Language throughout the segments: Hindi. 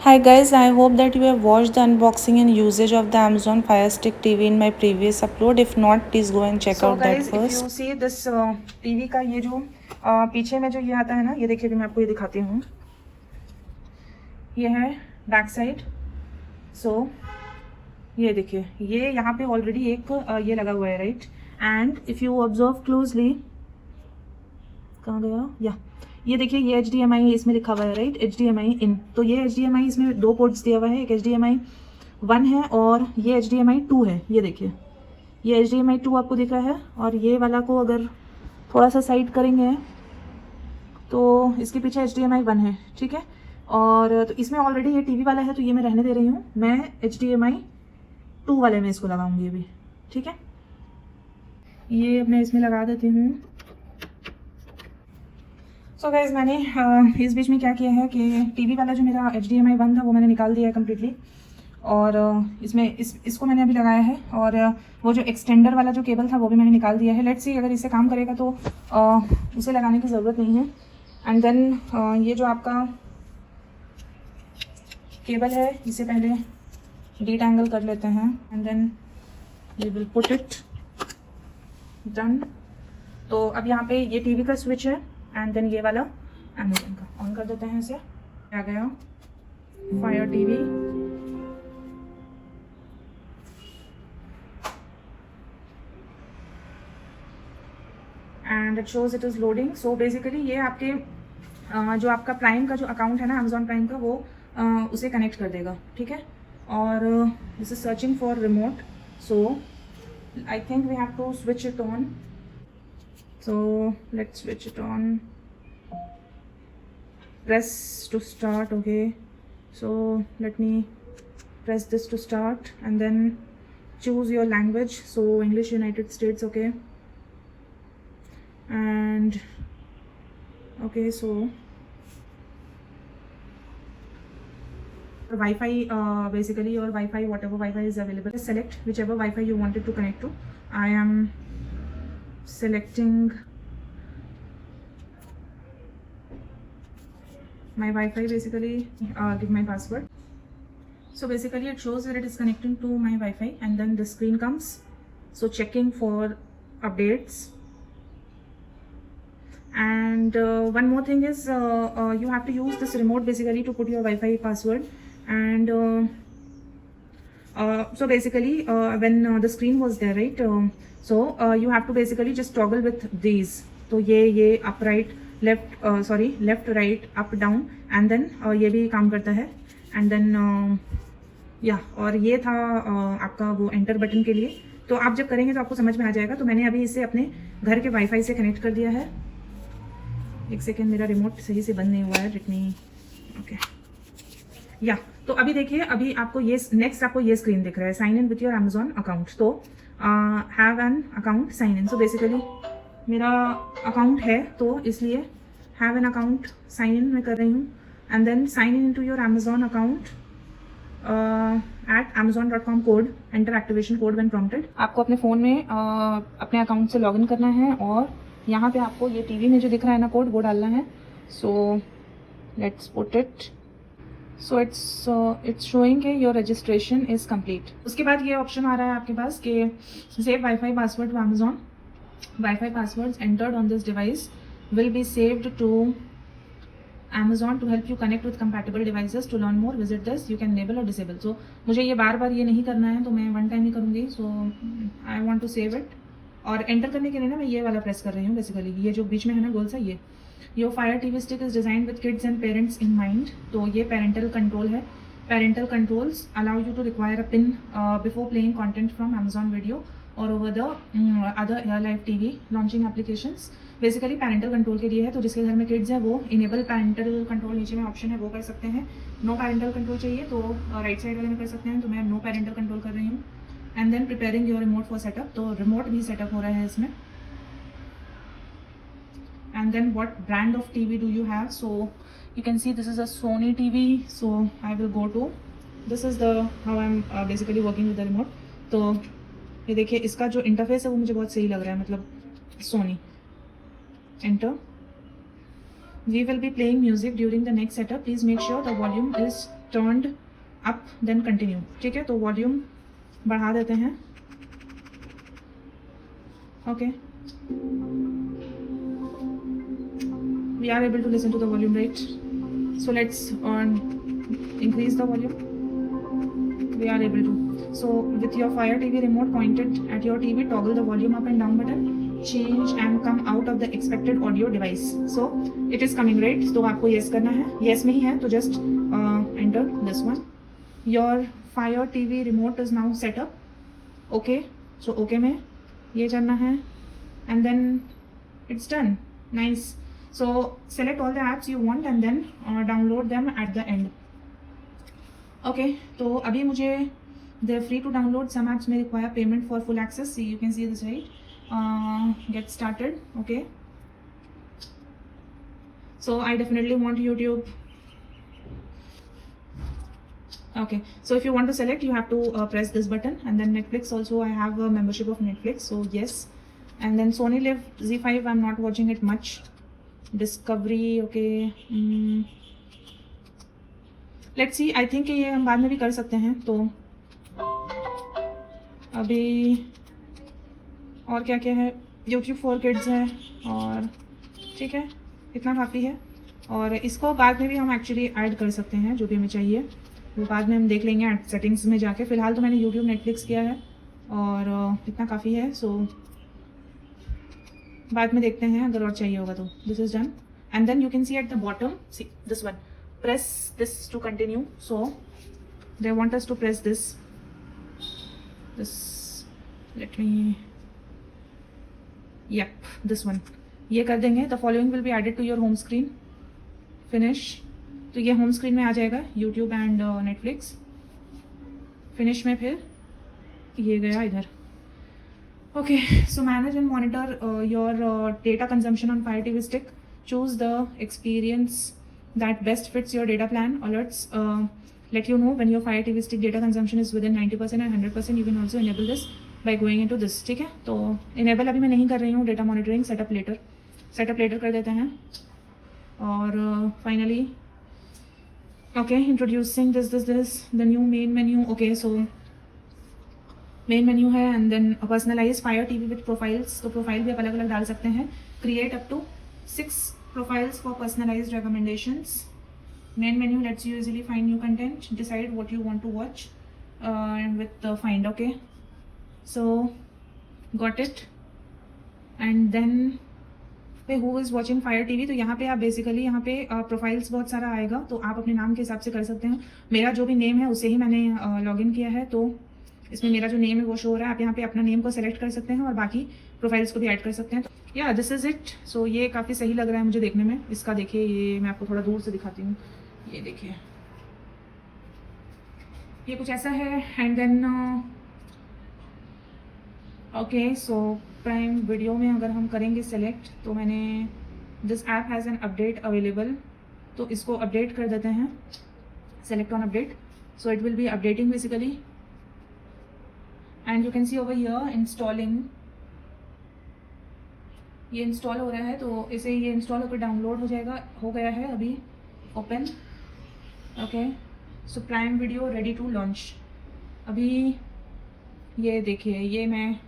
Hi guys, I hope that you have watched the unboxing and usage of the Amazon Fire Stick TV in my previous upload. If not, please go and check out that guys, if first. you see this TV का ये जो पीछे में जो ये आता है ना, ये देखिए, मैं आपको ये दिखाती हूँ। ये है बैक साइड। ये देखिए, ये यहाँ पे ऑलरेडी एक ये लगा हुआ है, right. And if you observe closely, कहाँ गया, या ये देखिए, ये HDMI इसमें लिखा हुआ है, राइट, HDMI इन। तो ये HDMI इसमें दो पोर्ट्स दिया हुआ है, एक HDMI 1 है और ये HDMI 2 है। ये देखिए, ये HDMI 2 आपको दिख रहा है, और ये वाला को अगर थोड़ा सा साइड करेंगे तो इसके पीछे HDMI 1 है, ठीक है। और तो इसमें ऑलरेडी ये टीवी वाला है, तो ये मैं रहने दे रही हूँ। मैं HDMI 2 वाले में इसको लगाऊंगी अभी, ठीक है। ये मैं इसमें लगा देती हूँ। सो गाइज, मैंने इस बीच में क्या किया है कि टीवी वाला जो मेरा HDMI 1 था वो मैंने निकाल दिया है कम्प्लीटली, और इसमें इसको मैंने अभी लगाया है, और वो जो एक्सटेंडर वाला जो केबल था वो भी मैंने निकाल दिया है। लेट्स सी अगर इससे काम करेगा तो उसे लगाने की ज़रूरत नहीं है। एंड देन ये जो आपका केबल है, इसे पहले डीटैंगल कर लेते हैं, and then we will put it done. तो अब यहाँ पे ये टीवी का स्विच है, एंड देन ये वाला अमेज़न का। ऑन कर देते हैं इसे। आ गया fire TV. And it shows it is loading. So basically ये आपके जो आपका प्राइम का जो अकाउंट है ना, अमेज़ॉन प्राइम का, वो उसे कनेक्ट कर देगा, ठीक है। और this is searching for remote, so I think we have to switch it on. So let's switch it on. Press to start. Okay, so let me press this to start, and then choose your language, so English United States. Okay, and okay, so Wi-Fi, basically your Wi-Fi, whatever Wi-Fi is available, just select whichever Wi-Fi you wanted to connect to. I am selecting my Wi-Fi, basically give my password. So basically it shows that it is connecting to my Wi-Fi, and then the screen comes, so checking for updates. And one more thing is you have to use this remote basically to put your Wi-Fi password. And so basically when the screen was there, right, so you have to basically just toggle with these. तो ये upright, left right up down, and then ये भी काम करता है, and then या और ये था आपका वो एंटर बटन के लिए। तो आप जब करेंगे तो आपको समझ में आ जाएगा। तो मैंने अभी इसे अपने घर के वाईफाई से कनेक्ट कर दिया है। एक सेकेंड, मेरा रिमोट सही से बंद नहीं हुआ है, लेट मी, ओके, या तो अभी देखिए, अभी आपको ये नेक्स्ट आपको ये स्क्रीन दिख रहा है, sign in with your Amazon account. तो have an account sign in. So basically मेरा अकाउंट है, तो इसलिए have an account sign in मैं कर रही हूँ, and then sign in to your Amazon account at amazon.com code, enter activation code when prompted. आपको अपने फ़ोन में अपने अकाउंट से लॉगिन करना है, और यहाँ पे आपको ये टीवी में जो दिख रहा है ना कोड, वो डालना है। So let's put it. So it's showing कि योर रजिस्ट्रेशन इज़ कंप्लीट। उसके बाद ये ऑप्शन आ रहा है आपके पास कि save wifi password to Amazon. Wifi passwords entered on this device will be saved to Amazon to help you connect with compatible devices. To learn more, visit this. You can enable or disable. So मुझे ये बार बार ये नहीं करना है, तो मैं वन टाइम ही करूँगी। So I want to save it. और एंटर करने के लिए ना मैं ये वाला प्रेस कर रही हूँ। बेसिकली ये जो बीच में है ना गोल सा, ये Your Fire TV Stick is designed with kids and parents in mind. तो ये पेरेंटल कंट्रोल है। Parental controls allow you to require a PIN before playing content from Amazon Video or over the other live TV launching applications. Basically parental control के लिए है। तो जिसके घर में किड्स है वो इनेबल पेरेंटल कंट्रोल, नीचे में ऑप्शन है, वो कर सकते हैं। नो पेरेंटल कंट्रोल चाहिए तो राइट साइड वाले में कर सकते हैं। तो मैं नो पेरेंटल कंट्रोल कर रही हूँ। And then preparing your remote for setup. तो रिमोट भी सेटअप हो रहा है इसमें। And then what brand of TV do you have. So you can see this is a Sony TV. So I will go to this is the how I am basically working with the remote. तो ये देखिए, इसका जो इंटरफेस है वो मुझे बहुत सही लग रहा है, मतलब Sony. Enter. We will be playing music during the next setup. Please make sure the volume is turned up, then continue. ठीक है, तो वॉल्यूम बढ़ा देते हैं. Okay. We are able to listen to the volume, right? So let's increase the volume. We are able to. So with your Fire TV remote pointed at your TV, toggle the volume up and down button, change and come out of the expected audio device. So it is coming, right? तो आपको yes करना है. Yes में ही है तो just enter this one. Your Fire TV remote is now set up. Okay. So okay में ये करना है and then it's done. Nice. So select all the apps you want and then download them at the end. Okay, तो अभी मुझे they're free to download. Some apps may require payment for full access. See, you can see this, right? Get started. Okay, so I definitely want YouTube. Okay, so if you want to select, you have to press this button, and then Netflix also. I have a membership of Netflix, so yes. And then Sony Live Z5, I'm not watching it much. Discovery, okay. Let's see. I think ये हम बाद में भी कर सकते हैं. तो अभी और क्या क्या है, YouTube for Kids है और ठीक है, इतना काफ़ी है. और इसको बाद में भी हम एक्चुअली ऐड कर सकते हैं, जो भी हमें चाहिए वो बाद में हम देख लेंगे ऐड सेटिंग्स में जाके. फ़िलहाल तो मैंने YouTube Netflix किया है और इतना काफ़ी है. सो बाद में देखते हैं अगर और चाहिए होगा तो. This is done and then you can see at the bottom, see this one, press this to continue. So they want us to press this, let me, yep, this one. ये कर देंगे. The following will be added to your home screen. Finish. तो ये home screen में आ जाएगा YouTube and Netflix. Finish में फिर ये गया इधर. Okay, so manage and monitor your data consumption on Fire TV Stick. Choose the experience that best fits your data plan. Alerts let you know when your Fire TV Stick data consumption is within 90% and 100%. You can also enable this by going into this. ठीक है, तो enable अभी मैं नहीं कर रही हूँ. data monitoring setup later कर देते हैं. और finally okay, introducing this the new main menu. Okay, so main menu है and then personalize Fire TV with profiles. तो प्रोफाइल भी आप अलग अलग डाल सकते हैं. Create up to 6 profiles for personalized recommendations. Main menu lets you easily find new content. Decide what you want to watch and with the find. Okay, so got it. And then who is watching Fire TV, तो यहाँ पे आप बेसिकली यहाँ पे प्रोफाइल्स बहुत सारा आएगा, तो आप अपने नाम के हिसाब से कर सकते हैं. मेरा जो भी नेम है उसे ही मैंने लॉगिन किया है, तो इसमें मेरा जो नेम है वो शो हो रहा है. आप यहाँ पे अपना नेम को सेलेक्ट कर सकते हैं और बाकी प्रोफाइल्स को भी ऐड कर सकते हैं. या दिस इज़ इट. सो ये काफ़ी सही लग रहा है मुझे देखने में. इसका देखिए, ये मैं आपको थोड़ा दूर से दिखाती हूँ. ये देखिए, ये कुछ ऐसा है. And then okay, so prime video में अगर हम करेंगे सेलेक्ट, तो मैंने this app has an update available, तो इसको अपडेट कर देते हैं. Select on update, so it will be updating basically. And you can see over here installing. ये इंस्टॉल हो रहा है, तो इसे ये इंस्टॉल होकर डाउनलोड हो जाएगा. हो गया है अभी open. Okay, so prime video ready to launch. अभी ये देखिए, ये मैं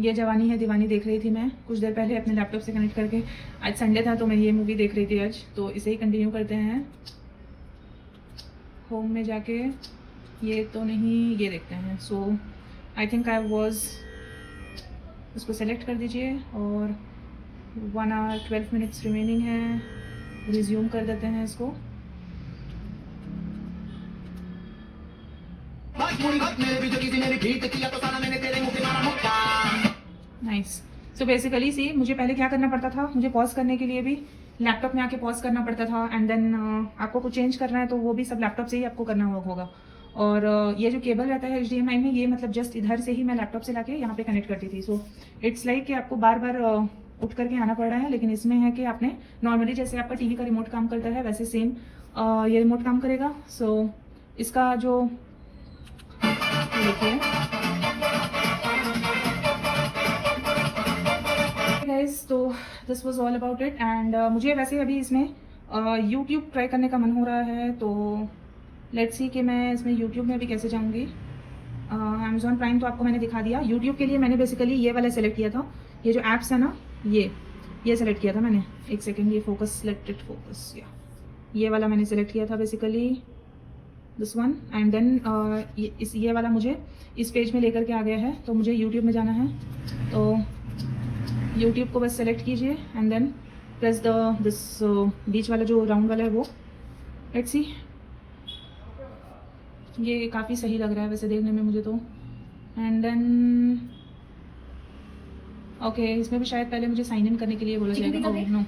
ये जवानी है दीवानी देख रही थी मैं कुछ देर पहले अपने लैपटॉप से कनेक्ट करके. आज संडे था तो मैं ये मूवी देख रही थी आज, तो इसे ही कंटिन्यू करते हैं. होम में जाके ये तो नहीं, ये देखते हैं. सो आई थिंक आई वॉज, उसको सेलेक्ट कर दीजिए और 1 hour 12 minutes रिमेनिंग है. रिज्यूम कर देते हैं इसको. नाइस. सो बेसिकली सी, मुझे पहले क्या करना पड़ता था, मुझे पॉज करने के लिए भी लैपटॉप में आके पॉज करना पड़ता था. एंड देन आपको कुछ चेंज करना है तो वो भी सब लैपटॉप से ही आपको करना होगा. और ये जो केबल रहता है HDMI में, ये मतलब जस्ट इधर से ही मैं लैपटॉप से लाके यहाँ पे कनेक्ट करती थी. सो इट्स लाइक कि आपको बार बार उठ करके आना पड़ रहा है. लेकिन इसमें है कि आपने नॉर्मली जैसे आपका टीवी का रिमोट काम करता है वैसे सेम ये रिमोट काम करेगा. सो इसका जो देखिए गाइस, तो this was all about it. And मुझे वैसे अभी इसमें यूट्यूब ट्राई करने का मन हो रहा है, तो लेट्स सी कि मैं इसमें यूट्यूब में भी कैसे जाऊँगी। अमेज़ॉन प्राइम तो आपको मैंने दिखा दिया। यूट्यूब के लिए मैंने बेसिकली ये वाला सेलेक्ट किया था, ये जो ऐप्स है ना, ये सेलेक्ट किया था मैंने। एक सेकेंड, ये फोकस सिलेक्टेड फोकस, या ये वाला मैंने सेलेक्ट किया था basically, this one. And then ये वाला मुझे इस पेज में लेकर के आ गया है, तो मुझे यूट्यूब में जाना है। तो यूट्यूब को बस सेलेक्ट कीजिए एंड देन प्रेस दिस बीच वाला जो राउंड वाला है वो। लेट्स सी, ये काफ़ी सही लग रहा है वैसे देखने में मुझे तो। एंड देन ओके, इसमें भी शायद पहले मुझे साइन इन करने के लिए बोला जाएगा। Oh no,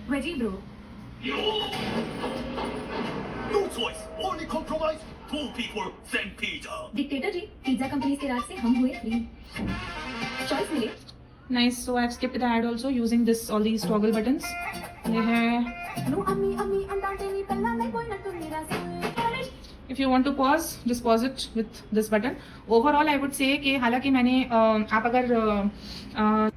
No choice, only compromise. Two people, same pizza. Dictator ji, pizza company के राज से हम हुए फ्री। चॉइस मिले। Nice. So I have skipped the ad also using this all these toggle buttons. ये है, नो अम्मी अम्मी अंडाटे नी पल्ला नहीं कोई ना तुम मेरा से। If you want to pause, just pause it with this button. Overall I would say कि हालांकि मैंने आप अगर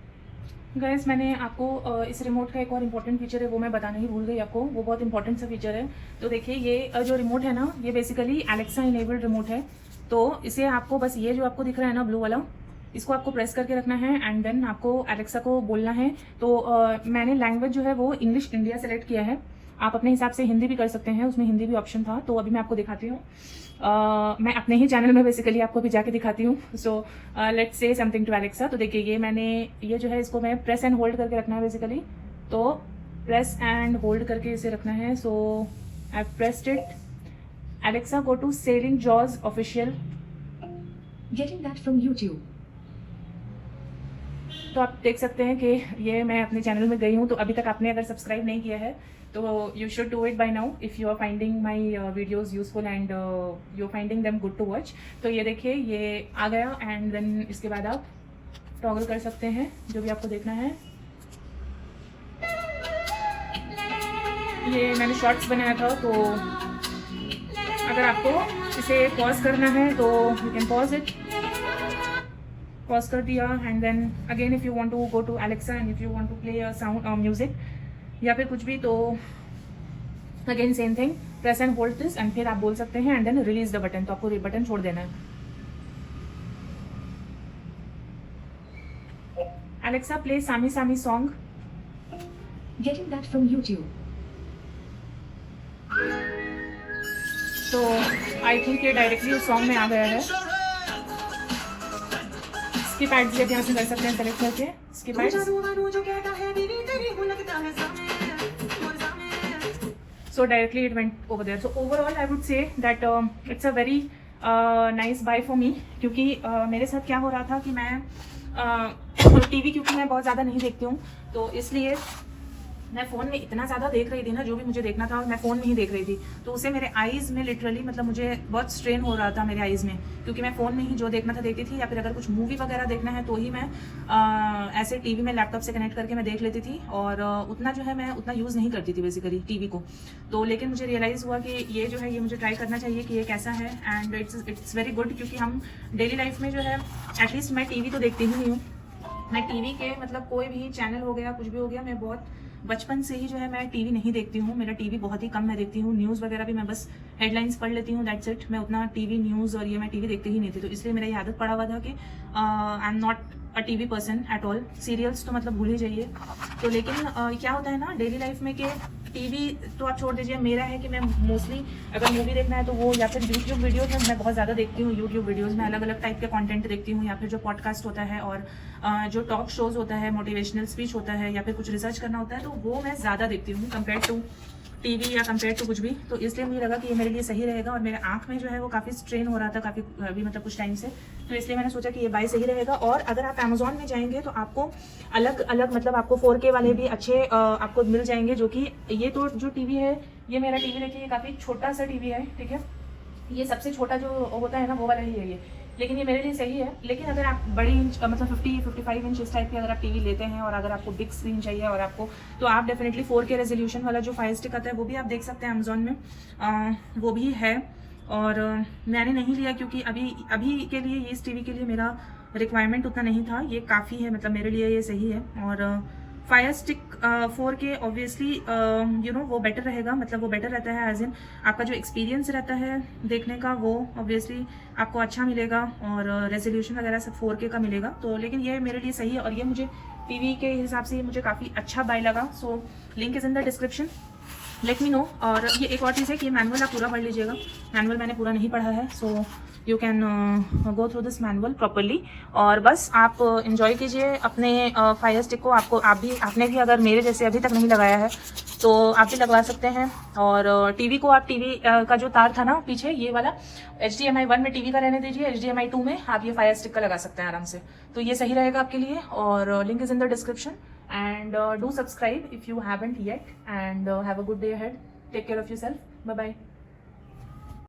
गाइस मैंने आपको इस रिमोट का एक और इम्पॉर्टेंट फीचर है वो मैं बताना ही भूल गई आपको, वो बहुत इंपॉर्टेंट सा फीचर है। तो देखिए ये जो रिमोट है ना, ये बेसिकली एलेक्सा इनेबल्ड रिमोट है। तो इसे आपको बस ये जो आपको दिख रहा है ना ब्लू वाला, इसको आपको प्रेस करके रखना है एंड देन आपको एलेक्सा को बोलना है। तो मैंने लैंग्वेज जो है वो इंग्लिश इंडिया सेलेक्ट किया है। आप अपने हिसाब से हिंदी भी कर सकते हैं, उसमें हिंदी भी ऑप्शन था। तो अभी मैं आपको दिखाती हूँ। मैं अपने ही चैनल में बेसिकली आपको भी जाके दिखाती हूँ। So let's say something to Alexa. तो देखिए ये जो है इसको मैं प्रेस एंड होल्ड करके रखना है बेसिकली। तो प्रेस एंड होल्ड करके इसे रखना है। So I pressed it. Alexa go to sailing jaws official. Getting that from YouTube. तो आप देख सकते हैं कि ये मैं अपने चैनल में गई हूँ। तो अभी तक आपने अगर सब्सक्राइब नहीं किया है तो you should do it by now if you are finding my videos useful and you are finding them good to watch. तो ये देखिए ये आ गया एंड देन इसके बाद आप टॉगल कर सकते हैं जो भी आपको देखना है। ये मैंने शॉर्ट्स बनाया था, तो अगर आपको इसे पॉज करना है तो you can pause it. Pause कर दिया and then again if you want to go to Alexa and if you want to play a sound music या फिर कुछ भी, तो again same thing, press and hold this and फिर आप बोल सकते हैं and then release the button. तो आपको बटन छोड़ देना है। Alexa play Saami Saami song. Getting that from YouTube. तो आई थिंक ये डायरेक्टली उस सॉन्ग में आ गया है। स्किप एड्स भी आप यहाँ से कर सकते हैं सेलेक्ट करके। Skip ads. So directly it went over there. So overall I would say that it's a very nice buy for me, क्योंकि मेरे साथ क्या हो रहा था कि मैं टीवी क्योंकि मैं बहुत ज़्यादा नहीं देखती हूँ, तो इसलिए मैं फ़ोन में इतना ज़्यादा देख रही थी ना, जो भी मुझे देखना था मैं फ़ोन में ही देख रही थी। तो उससे मेरे आईज़ में लिटरली मतलब मुझे बहुत स्ट्रेन हो रहा था मेरे आईज़ में, क्योंकि मैं फ़ोन में ही जो देखना था देखती थी, या फिर अगर कुछ मूवी वगैरह देखना है तो ही मैं ऐसे टीवी में लैपटॉप से कनेक्ट करके मैं देख लेती थी। और उतना जो है मैं उतना यूज़ नहीं करती थी बेसिकली टीवी को। तो लेकिन मुझे रियलाइज़ हुआ कि ये जो है ये मुझे ट्राई करना चाहिए कि ये कैसा है, एंड इट्स वेरी गुड। क्योंकि हम डेली लाइफ में जो है एटलीस्ट मैं टीवी तो देखती ही नहीं हूँ। मैं टीवी के मतलब कोई भी चैनल हो गया कुछ भी हो गया, मैं बहुत बचपन से ही जो है मैं टीवी नहीं देखती हूँ। मेरा टीवी बहुत ही कम मैं देखती हूँ। न्यूज़ वगैरह भी मैं बस हेडलाइंस पढ़ लेती हूँ, दैट्स इट। मैं उतना टीवी न्यूज़ और ये मैं टीवी देखती ही नहीं थी। तो इसलिए मेरा ये आदत पड़ा हुआ था कि I am not a TV person at all. Serials तो मतलब भूल ही जाइए। तो लेकिन क्या होता है ना डेली लाइफ में कि टीवी तो आप छोड़ दीजिए, मेरा है कि मैं मोस्टली अगर मूवी देखना है तो वो या फिर यूट्यूब वीडियोज़ में मैं बहुत ज़्यादा देखती हूँ। यूट्यूब वीडियोज़ में अलग अलग टाइप के कंटेंट देखती हूँ, या फिर जो पॉडकास्ट होता है और जो टॉक शोज़ होता है, मोटिवेशनल स्पीच होता है, या फिर कुछ रिसर्च करना होता है, तो वो मैं ज़्यादा देखती हूँ कंपेयर टू टीवी या कंपेयर टू कुछ भी। तो इसलिए मुझे लगा कि ये मेरे लिए सही रहेगा। और मेरे आँख में जो है वो काफ़ी स्ट्रेन हो रहा था काफ़ी अभी मतलब कुछ टाइम से, तो इसलिए मैंने सोचा कि ये बाय सही रहेगा। और अगर आप अमेजोन में जाएंगे तो आपको अलग अलग मतलब आपको 4K वाले भी अच्छे आपको मिल जाएंगे। जो कि ये तो जो टीवी है, ये मेरा टीवी देखिए ये काफ़ी छोटा सा टीवी है, ठीक है। ये सबसे छोटा जो होता है ना वो वाला ही है ये, लेकिन ये मेरे लिए सही है। लेकिन अगर आप बड़ी इंच मतलब 50-55 इंच इस टाइप की अगर आप टीवी लेते हैं और अगर आपको बिग स्क्रीन चाहिए और आपको, तो आप डेफिनेटली 4K रेजोल्यूशन वाला जो फायर स्टिक आता है वो भी आप देख सकते हैं अमेजोन में, वो भी है। और मैंने नहीं लिया क्योंकि अभी के लिए इस टीवी के लिए मेरा रिक्वायरमेंट उतना नहीं था। ये काफ़ी है मतलब मेरे लिए ये सही है। और fire stick 4K obviously you know वो बेटर रहेगा, मतलब वो बेटर रहता है एज इन आपका जो एक्सपीरियंस रहता है देखने का वो ऑब्वियसली आपको अच्छा मिलेगा और रेजोल्यूशन वगैरह सब 4K का मिलेगा। तो लेकिन ये मेरे लिए सही है और ये मुझे टीवी के हिसाब से मुझे काफ़ी अच्छा बाय लगा। So link is in the description, let me know. और ये एक और चीज़ है कि मैनुअल आप पूरा पढ़ लीजिएगा, मैनुअल मैंने पूरा नहीं पढ़ा है, सो you can go through this manual properly. और बस आप इंजॉय कीजिए अपने फायर स्टिक को। आपने भी अगर मेरे जैसे अभी तक नहीं लगाया है तो आप भी लगवा सकते हैं। और टीवी को आप टीवी का जो तार था ना पीछे ये वाला HDMI 1 में टीवी का रहने दीजिए, HDMI 2 में आप ये फायर स्टिक का लगा सकते हैं आराम से। तो ये सही रहेगा आपके लिए और link is in the description. And do subscribe if you haven't yet, and have a good day ahead. Take care of yourself. Bye bye.